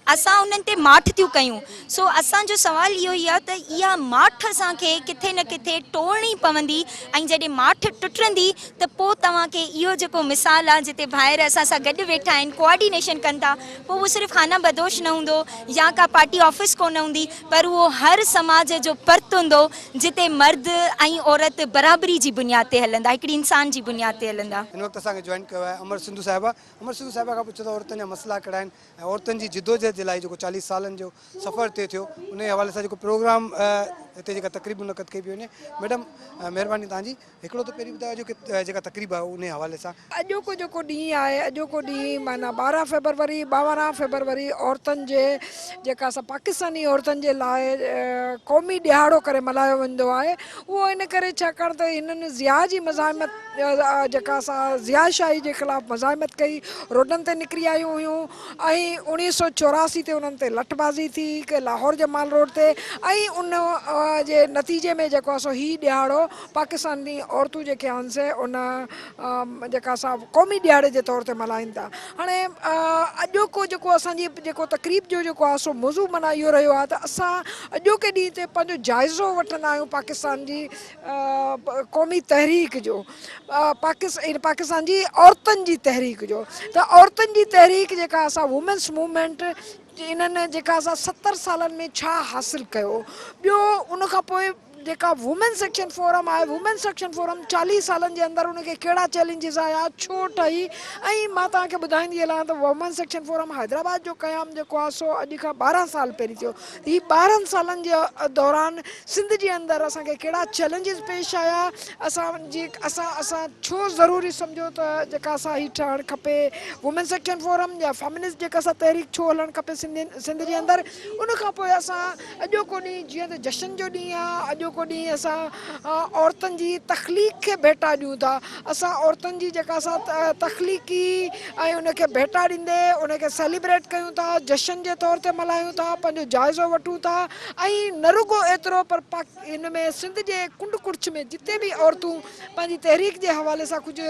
असां उन्हनि ते माठ थियूं कयूं। सो असांजो सुवाल इहो ई आहे त इहा माठ असांखे किथे न किथे टोड़नी पवंदी, ऐं जॾहिं माठ टुटंदी त पोइ तव्हांखे इहो जेको मिसाल आहे जिते ॿाहिरि असां सां गॾु वेठा आहिनि कोऑर्डिनेशन कनि था, पोइ उहो सिर्फ़ु खाना बदोश न हूंदो या का पार्टी ऑफिस कोन हूंदी, पर उहो हर समाज जो पर्त हूंदो जिते मर्द ऐं औरत बराबरी जी बुनियाद ते हलंदा, हिकिड़ी इंसान जी बुनियाद ते हलंदा। हिन वक़्तु असांखे जॉइन कयो आहे अमर सिंधु साहिबा। अमर सिंधु साहिबा खां पुछो त औरतुनि जा मसइला कहिड़ा आहिनि ऐं औरतुनि जी जिदोजहद जे लाइ जेको 40 सालनि जो सफ़र तय थियो उन जे हवाले सां जेको प्रोग्राम हिते जेका तक़रीब मुनक़द कई पई वञे। मैडम महिरबानी तव्हांजी, हिकिड़ो त पहिरीं ॿुधायो कि जेका तक़रीब आहे उन हवाले सां अॼोको जेको ॾींहुं आहे, अॼोको ॾींहुं माना 12 फरवरी 12 फरवरी औरतुनि जे जेका असां पाकिस्तानी औरतुनि जे लाइ क़ौमी ॾिहाड़ो करे मल्हायो वेंदो आहे, उहो इन करे छाकाणि त हिननि ज़िया जी मज़ाहिमत जेका असां ज़िया शाही जे ख़िलाफ़ु मज़ाहिमत कई, रोडनि ते निकिरी आयूं हुयूं ऐं 1984 ते उन्हनि ते लठबाज़ी थी कि लाहौर जमाल रोड ते, ऐं उन जे नतीजे में जेको असां हीउ ॾिहाड़ो पाकिस्तानी औरतूं जेके आहिनि से उन जेका असां क़ौमी ॾिहाड़े जे तौर ते मल्हाइनि था। हाणे अॼोको जेको असांजी जेको तक़रीब जो जेको आहे सो मौज़ू माना इहो रहियो आहे त असां अॼोके ॾींहं ते पंहिंजो जाइज़ो वठंदा आहियूं पाकिस्तान जी क़ौमी तहरीक जो, पाकिस्तान जी औरतुनि जी तहरीक जो। त औरतुनि जी तहरीक जेका असां वुमेंस मूवमेंट इन्हनि जेका असां 70 सालनि में छा हासिलु कयो, ॿियो उनखां पोइ जेका वुमेन सेक्शन फोरम आहे, वुमेन सेक्शन फोरम 40 सालनि जे अंदरि उनखे कहिड़ा चैलेंजिस आया, छो ठही, ऐं मां तव्हांखे ॿुधाईंदी हलां त वुमेन सेक्शन फोरम हैदराबाद जो क़याम जेको आहे सो अॼु खां 12 साल पहिरीं थियो। हीअ 12 सालनि जे दौरान सिंध जे अंदरि असांखे कहिड़ा चैलेंजिस पेश आया, असां छो ज़रूरी सम्झो त जेका असां हीअ ठहणु खपे वुमेन सेक्शन फोरम या फेमिनिस्ट जेका असां तहरीक छो हलणु खपे सिंध जे अंदरि। उनखां पोइ असां अॼोको ॾींहुं जीअं त जशन जो ॾींहुं आहे, अॼोको ॾींहुं असां औरतुनि जी तख़लीक़ खे भेटा ॾियूं था, असां औरतुनि जी जेका असां तख़लीक़ी ऐं उनखे भेटा ॾींदे उनखे सेलिब्रेट कयूं था, जशन जे तौर ते मल्हायूं था, पंहिंजो जाइज़ो वठूं था, ऐं न रुगो एतिरो पर हिन में सिंध जे कुंड कुर्छ में जिते बि औरतूं पंहिंजी तहरीक जे हवाले सां कुझु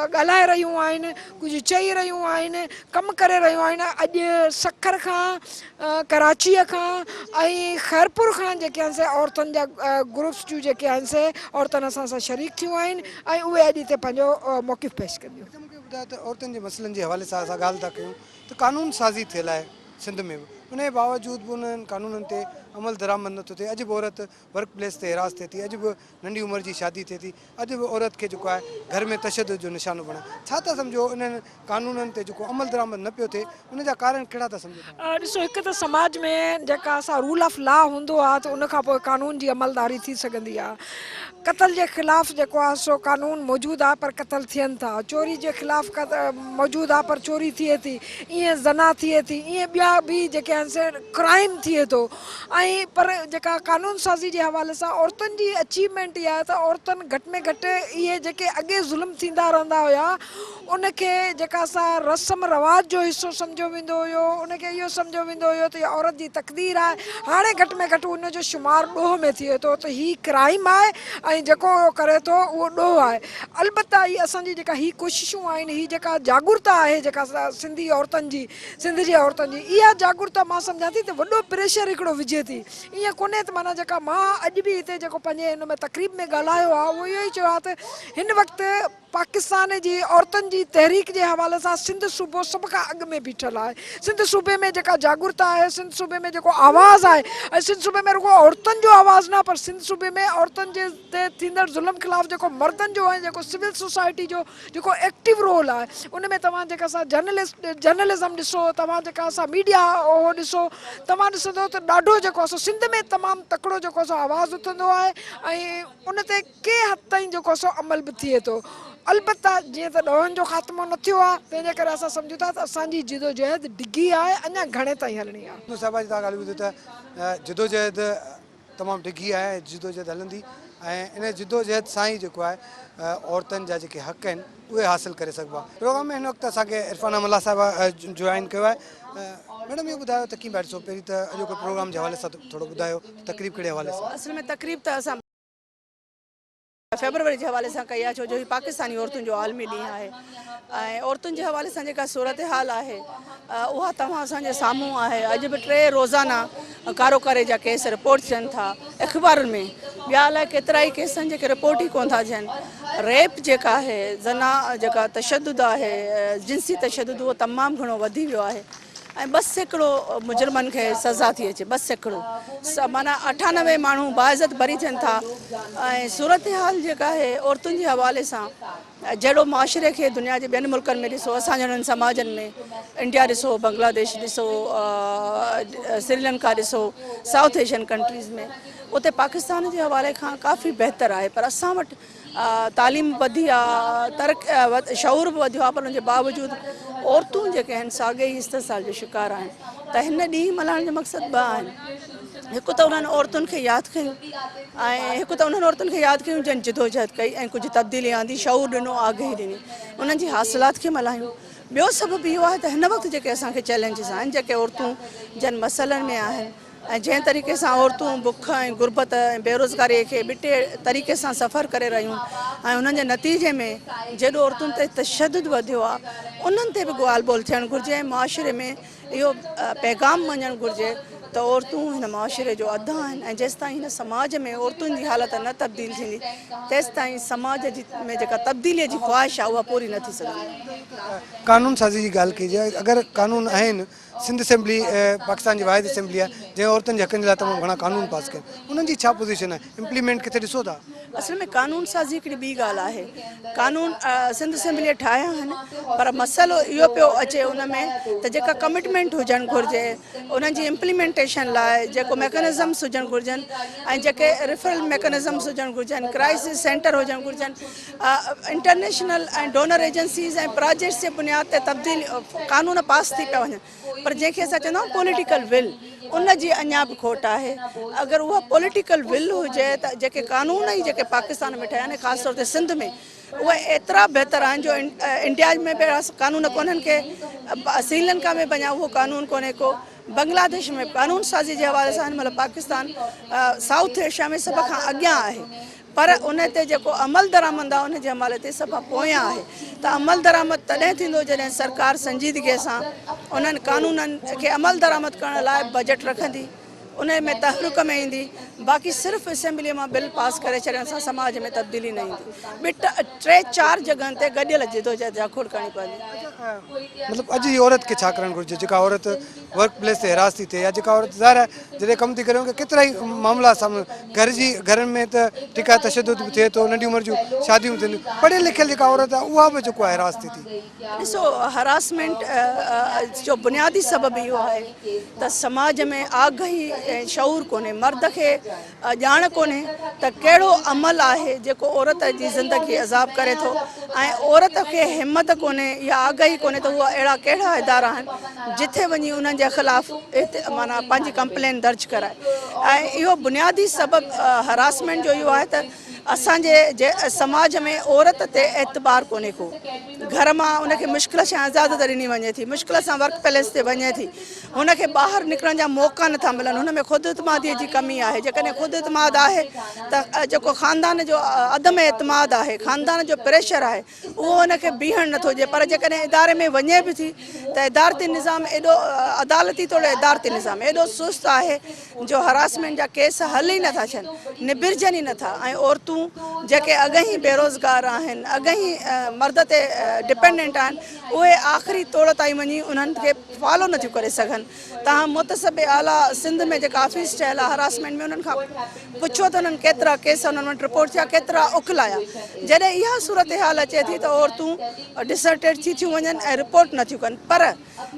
ॻाल्हाए रहियूं आहिनि, कुझु चई रहियूं आहिनि, कमु करे रहियूं आहिनि। अॼु सखर खां कराचीअ खां ऐं खैरपुर खां जेके आहिनि से औरतुनि जा ग्रुप्स जूं जेके आहिनि से औरतुनि असां सां शरीक थियूं आहिनि ऐं उहे अॼु हिते पंहिंजो मौक़िफ़ पेश कंदियूं। मूंखे ॿुधायो त औरतुनि जे मसइलनि जे हवाले सां असां ॻाल्हि था कयूं त कानून साज़ी थियल आहे सिंध में बि, उन जे बावजूदि बि उन्हनि कानूननि ते अमल दरामद नथो थिए। अॼु बि औरत वर्क प्लेस ते हिरास थिए थी, अॼु बि नंढी उमिरि जी शादी थिए थी, अॼु बि औरत खे जेको आहे घर में तशदुद जो निशानो बणे। छा था सम्झो इन्हनि कानूननि ते जेको अमल दरामद न पियो थिए उन जा कारण कहिड़ा था सम्झो? ॾिसो, हिकु त समाज में जेका असां रूल ऑफ लॉ हूंदो आहे त उनखां पोइ कानून जी अमलदारी थी सघंदी आहे। क़तल जे ख़िलाफ़ु जेको आहे सो कानून मौजूदु आहे पर क़तल थियनि था, चोरी जे ख़िलाफ़ु मौजूदु आहे पर चोरी थिए थी, ईअं ज़ना थिए थी, ईअं ॿिया बि जेके आहिनि से क्राइम थिए थो। ऐं पर जेका कानून साज़ी जे हवाले सां औरतुनि जी अचीवमेंट इहा आहे त औरतुनि घटि में घटि इहे जेके अॻे ज़ुल्म थींदा रहंदा हुया उनखे जेका असां रस्म रवाज जो हिसो सम्झो वेंदो हुयो, उनखे इहो सम्झो वेंदो हुयो त इहा औरत जी तक़दीर आहे, हाणे घटि में घटि उनजो शुमार ॾोह में थिए थो त हीअ क्राइम आहे ऐं जेको करे थो उहो ॾोह आहे। अलबत्ता हीअ असांजी जेका हीअ कोशिशूं आहिनि, हीअ जेका जागरूकता आहे जेका सिंधी औरतुनि जी, सिंध जे औरतुनि जी, इहा जागरूकता मां सम्झां थी त वॾो प्रेशर हिकिड़ो विझे थी। ईअं कोन्हे त माना जेका मां अॼु बि हिते जेको पंहिंजे हिन में तक़रीब में ॻाल्हायो आहे उहो इहो ई चयो आहे त हिन वक़्तु पाकिस्तान जी औरतुनि जी तहरीक जे हवाले सां सिंध सूबो सभ खां अॻु में बीठल आहे। सिंध सूबे में जेका जागरूकता आहे, सिंध सूबे में जेको आवाज़ु आहे, ऐं सिंध सूबे में रुगो औरतुनि जो आवाज़ु न पर सिंध सूबे में औरतुनि जे ते थींदड़ ज़ुल्म ख़िलाफ़ु जेको मर्दनि जो ऐं जेको सिविल सोसाइटी जो जेको एक्टिव रोल आहे, उन में तव्हां जेका असां जर्नलिज़म ॾिसो, तव्हां जेका असां मीडिया उहो ॾिसो, तव्हां ॾिसंदो त ॾाढो जेको असां सिंध में तमामु तकिड़ो जेको असां आवाज़ु उथंदो आहे ऐं उन ते के हद ताईं जेको असां अमल बि थिए थो। अलबत्ता जीअं त ॾोहनि जो ख़ात्मो न थियो आहे, तंहिंजे करे असां सम्झूं था त असांजी जिदोजहद डिघी आहे, अञा घणे ताईं हलणी आहे। साहिबा जी तव्हां ॻाल्हि ॿुधी त जिदोजहद तमामु डिघी आहे, जिदोजहद हलंदी ऐं इन जिदोजहद सां ई जेको आहे औरतुनि जा जेके हक़ आहिनि उहे हासिलु करे सघिबा। प्रोग्राम में हिन वक़्तु असांखे इरफाना मल्ला साहिबा जॉइन कयो आहे। मैडम इहो ॿुधायो त कीअं बैठो सो पहिरीं त अॼोके प्रोग्राम जे हवाले सां थोरो ॿुधायो तकरीब कहिड़े हवाले सां? असल में तकरीब त असां फेबरवरी जे हवाले सां कई आहे, छो जो ही पाकिस्तानी औरतुनि जो आलमी ॾींहुं आहे ऐं औरतुनि जे हवाले सां जेका सूरत हाल आहे उहा तव्हां असांजे साम्हूं आहे। अॼु बि 3 रोज़ाना कारोकारे जा केस रिपोर्ट थियनि था अख़बारुनि में, ॿिया अलाए केतिरा ई केस आहिनि जेके रिपोर्ट ई कोन था थियनि। रेप जेका आहे, ज़ना जेका तशदुद आहे, जिन्सी तशदुद उहो तमामु घणो वधी वियो आहे ऐं 200 मुजरमनि खे सज़ा थी अचे, 200 माना 98 माण्हू बाइज़त बरी थियनि था। ऐं सूरत हाल जेका आहे औरतुनि जे हवाले सां जहिड़ो माशरे खे दुनिया जे ॿियनि मुल्कनि में ॾिसो, असां जहिड़नि समाजनि में इंडिया ॾिसो, बांग्लादेश ॾिसो, श्रीलंका ॾिसो, साउथ एशियन कंट्रीज़ में, उते पाकिस्तान जे हवाले खां काफ़ी बहितर आहे। पर असां वटि तालीम वधी आहे, शऊर बि वधियो आहे, पर उनजे बावजूदि औरतूं जेके आहिनि साॻे ई इस्तेसाल जो शिकार आहिनि। त हिन ॾींहुं मल्हाइण जो मक़सदु 2 आहिनि। हिकु त उन्हनि औरतुनि खे यादि कयूं ऐं हिकु त उन्हनि औरतुनि खे यादि कयूं जिन जिदोजहद कई ऐं कुझु तब्दीली आंदी, शऊर ॾिनो, आगाही ॾिनी, उन्हनि जी हासिलात खे मल्हायूं। ॿियो सबबु इहो आहे त हिन वक़्तु जेके असांखे चैलेंजिस आहिनि, जेके औरतूं जन मसइलनि में आहिनि ऐं जंहिं तरीक़े सां औरतूं बुख ऐं गुरबत ऐं बेरोज़गारीअ खे ॿिटे तरीक़े सां सफ़र करे रहियूं ऐं उन्हनि जे नतीजे में जेॾो औरतुनि ते तशदुद वधियो आहे, उन्हनि ते बि ॻाल्हि ॿोल थियणु घुरिजे ऐं मुआशिरे में इहो पैगाम वञणु घुरिजे त औरतूं हिन मुआशिरे जो अधा आहिनि ऐं जेसिताईं हिन समाज में औरतुनि जी हालत न तब्दील थींदी तेसिताईं समाज जी में जेका तब्दीलीअ जी ख़्वाहिश आहे उहा पूरी न थी सघंदी। कानून साज़ी जी ॻाल्हि कजे, अगरि कानून आहिनि, सिंध असेंबली पाकिस्तान जी वाहिद असेंबली आहे जंहिं औरतुनि जे हक़नि जे लाइ तमामु घणा कानून पास कया, उन्हनि जी छा पोज़ीशन आहे, इम्प्लीमेंट किथे ॾिसो था? असल में कानून साज़ी हिकिड़ी ॿी ॻाल्हि आहे। कानून सिंध असेंबलीअ ठाहिया आहिनि, पर मसइलो इहो पियो अचे उन में त जेका कमिटमेंट हुजणु घुरिजे, उन्हनि जी इम्प्लीमेंटेशन लाइ जेको मैकेनिज़म्स हुजणु घुरिजनि ऐं जेके रिफरल मैकेनिज़म्स हुजणु घुरिजनि, क्राइसिस सेंटर हुजणु घुरिजनि, इंटरनेशनल ऐं डोनर एजेंसीज़ ऐं प्रोजेक्ट्स जे बुनियाद ते तब्दीली कानून पास थी पिया वञनि, पर जंहिंखे असां चवंदा आहियूं पॉलिटिकल विल, उन जी अञा बि खोट आहे। अगरि उहा पॉलिटिकल विल हुजे त जेके कानून ई जेके पाकिस्तान में ठहिया आहिनि, ख़ासि तौर ते सिंध में, उहे एतिरा बहितर आहिनि जो इंडिया में बि कानून कोन्हनि के, श्रीलंका में बि उहो कानून कोन्हे को, बांग्लादेश में कानून साज़ी जे हवाले सां मतिलबु पाकिस्तान साउथ एशिया में सभ खां अॻियां आहे, पर उन ते जेको अमल दरामद आहे उनजे हवाले ते सभु पोयां आहे। त अमल दरामद तॾहिं थींदो जॾहिं सरकार संजीदगीअ सां उन्हनि कानूननि खे अमल दरामद करण लाइ बजट रखंदी, उन में तहरीक में ईंदी। बाक़ी सिर्फ़ु असेंबलीअ मां बिल पास करे छॾण सां समाज में तब्दीली न ईंदी। 3-4 जॻहियुनि ते गॾियल जिदोजहद जा खोड़ करणी पवंदी। मतिलबु अॼु जी औरत खे छा करणु घुरिजे, जेका औरत वर्क प्लेस ते हिरास थी थिए या जेका औरत ज़ाहिर आहे जॾहिं कमु थी करे उनखे केतिरा ई मामला साम्हूं, घरनि में त ठीकु आहे तशदुद बि थिए थो, नंढी उमिरि जूं शादियूं थियनि, पढ़ियल लिखियल जेका औरत आहे उहा बि जेको आहे हिरास थी थी। ॾिसो, हरासमेंट जो बुनियादी सबबु इहो आहे त समाज में आगाही ऐं शऊर कोन्हे, मर्द खे ॼाण कोन्हे त कहिड़ो अमल आहे जेको औरत जी ज़िंदगी अज़ाब करे थो, ऐं औरत खे हिमत कोन्हे या आगाही कोन्हे त उहा अहिड़ा कहिड़ा इदारा आहिनि जिथे वञी उन्हनि जे ख़िलाफ़ु माना पंहिंजी कंप्लेन दर्ज कराए। ऐं इहो बुनियादी सबबु हरासमेंट जो इहो आहे त असांजे समाज में औरत ते एतबार कोन्हे को, घर मां उनखे मुश्किल सां इजाज़त ॾिनी वञे थी, मुश्किल सां वर्क प्लेस ते वञे थी, हुनखे ॿाहिरि निकिरण जा मौक़ा नथा मिलनि, हुन में ख़ुदि एतमादीअ जी कमी आहे। जेकॾहिं ख़ुदि एतमाद आहे त जेको ख़ानदान जो अदम एतमाद आहे, ख़ानदान जो प्रेशर आहे, उहो हुनखे बीहणु नथो हुजे। पर जेकॾहिं इदारे में वञे बि थी त इदारती निज़ाम एॾो अदालती तौरु इदारती निज़ाम एॾो सुस्त आहे जो हरासमेंट जा केस हल ई नथा थियनि, निबिरजनि ई नथा। ऐं औरतूं जेके अॻही बेरोज़गार आहिनि, अॻही मर्द ते डिपेंडेंट आहिनि, उहे आख़िरी तोड़ ताईं वञी उन्हनि खे फॉलो नथियूं करे सघनि। तव्हां मुतसिब आला सिंध में जेका ऑफिस ठहियल आहे हरासमेंट में, उन्हनि खां पुछो त उन्हनि केतिरा केस उन्हनि वटि रिपोर्ट थिया, केतिरा उकलाया। जॾहिं इहा सूरत हाल अचे थी त औरतूं डिसर्टेड थी थियूं वञनि ऐं रिपोर्ट नथियूं कनि। पर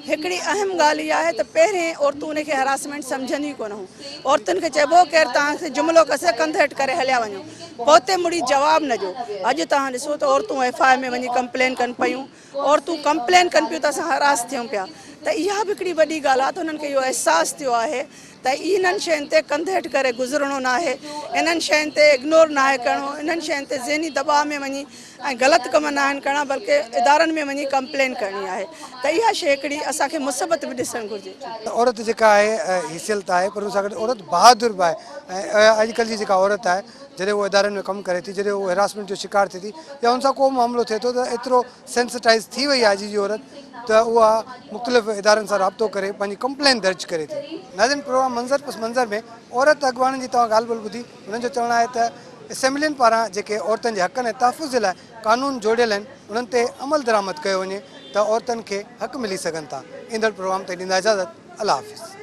हिकिड़ी अहम ॻाल्हि इहा आहे त पहिरें औरतूं उनखे हरासमेंट सम्झंदियूं कोन हुयूं। औरतुनि खे चइबो केरु तव्हांखे जुमिलो कसे कंधु हेठि करे हलिया वञो, पोते मुड़ी जवाब न ॾियो। अॼु तव्हां ॾिसो त औरतूं FIR में वञी कंप्लेन कनि पियूं, औरतूं कंप्लेन कनि पियूं त असां हरास थियूं पिया। त इहा बि हिकिड़ी वॾी ॻाल्हि आहे त उन्हनि खे इहो अहसासु थियो आहे त इन्हनि शयुनि ते कंधु हेठि करे गुज़रणो न आहे, इन्हनि शयुनि ते इग्नोर न आहे करिणो, इन्हनि शयुनि ते ज़हनी दबाव में वञी ऐं ग़लति कम न आहिनि करणा, बल्कि इदारनि में वञी कंप्लेन करणी आहे। त इहा शइ हिकिड़ी असांखे मुसीबत बि ॾिसणु घुरिजे। औरत जेका आहे हैसियत आहे, पर उन सां गॾु औरत बहादुर बि आहे। ऐं अॼुकल्ह जी जेका औरत आहे, जॾहिं उहो इदारनि में कमु करे थी, जॾहिं उहो हेरासमेंट जो शिकार थिए थी या उन सां को मामिलो थिए थो, त एतिरो सेंसिटाइज़ थी वई आहे अॼु जी औरत त उहा मुख़्तलिफ़ इदारनि सां राब्तो करे पंहिंजी कंप्लेन दर्ज करे थी। नाज़रीन, प्रोग्राम मंज़र पस मंज़र में औरत अॻवाननि जी तव्हां ॻाल्हि ॿोल्हि ॿुधी। उन्हनि जो चवणु आहे त असेंबलियुनि पारां जेके औरतुनि जे हक़नि ऐं तहफ़ुज़ जे लाइ कानून जोड़ियल आहिनि, उन्हनि ते अमल दरामद कयो वञे त औरतुनि खे हक़ मिली सघनि था। ईंदड़ प्रोग्राम ते ॾींदा इजाज़त। अल्लाह हाफ़िज़।